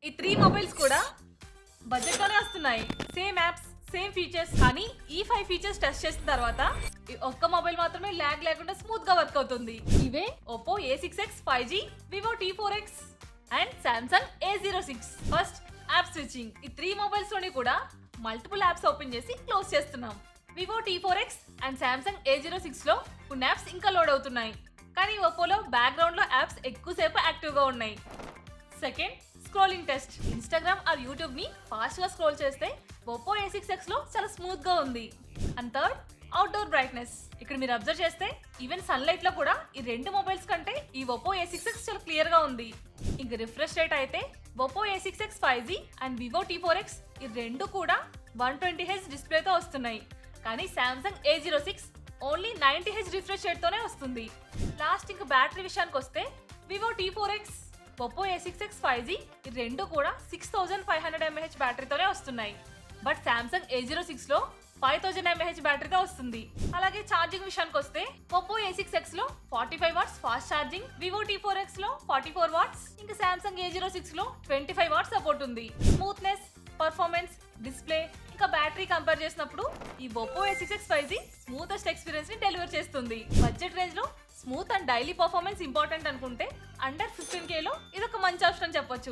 ఈ 3 మొబైల్స్ కూడా బడ్జెట్ లోనే వస్తున్నాయి. Same apps, same features. కానీ ఈ 5 ఫీచర్స్ టెస్ట్ చేసిన తర్వాత ఈ ఒక్క మొబైల్ మాత్రమే లాగ్ లేకుండా స్మూత్ గా వర్క్ అవుతుంది. ఇవే Oppo A6X 5G, Vivo T4X and Samsung A06. First app switching. ఈ 3 మొబైల్స్ లోని కూడా మల్టిపుల్ యాప్స్ ఓపెన్ చేసి క్లోజ్ చేస్తున్నాం. Vivo T4X and Samsung A06 లో కొన్ని యాప్స్ ఇంకా లోడ్ అవుతున్నాయి. కానీ ఒప్పోలో బ్యాక్గ్రౌండ్ లో యాప్స్ ఎక్కువసేపు యాక్టివ్ గా ఉన్నాయి. Second, scrolling test. Instagram are YouTube ని ఫాస్ట్ గా స్క్రోల్ చేస్తే Oppo A6X లో చాలా స్మూత్ గా ఉంది. And third, outdoor brightness. ఇక్కడ మీరు అబ్జర్వ్ చేస్తే ఈవెన్ సన్లైట్ లో కూడా ఈ రెండు మొబైల్స్ కంటే ఈ Oppo A6X చాలా క్లియర్ గా ఉంది. ఇంక రిఫ్రెష్ రేట్ అయితే Oppo A6X 5G and Vivo T4X ఈ రెండు కూడా 120Hz డిస్ప్లేతో వస్తున్నాయి. కానీ Samsung A06 only 90Hz refresh rate తోనే వస్తుంది. లాస్ట్ ఇంక బ్యాటరీ విషయానికి వస్తే Vivo T4X, Oppo A6X 5G ఈ రెండు కూడా 6500 mAh బ్యాటరీతోనే వస్తున్నాయి. బట్ Samsung A06 లో 5000 mAh బ్యాటరీతో వస్తుంది. అలాగే ఛార్జింగ్ విషయానికి వస్తే Oppo A6X లో 45 watts fast charging, Vivo T4X లో 44 వాట్స్, ఇంకా Samsung A06 లో 25 వాట్స్ సపోర్ట్ ఉంది. స్మూత్నెస్, పర్ఫార్మెన్స్, డిస్ప్లే ఇంకా బ్యాటరీ కంపేర్ చేసినప్పుడు ఈ Oppo A6X 5G స్మూతెస్ట్ ఎక్స్పీరియన్స్ ని డెలివర్ చేస్తుంది. బడ్జెట్ రేంజ్ లో smooth and daily performance important అనుకుంటే అండర్ 15K లో ఇదొక మంచి ఆప్షన్ చెప్పొచ్చు.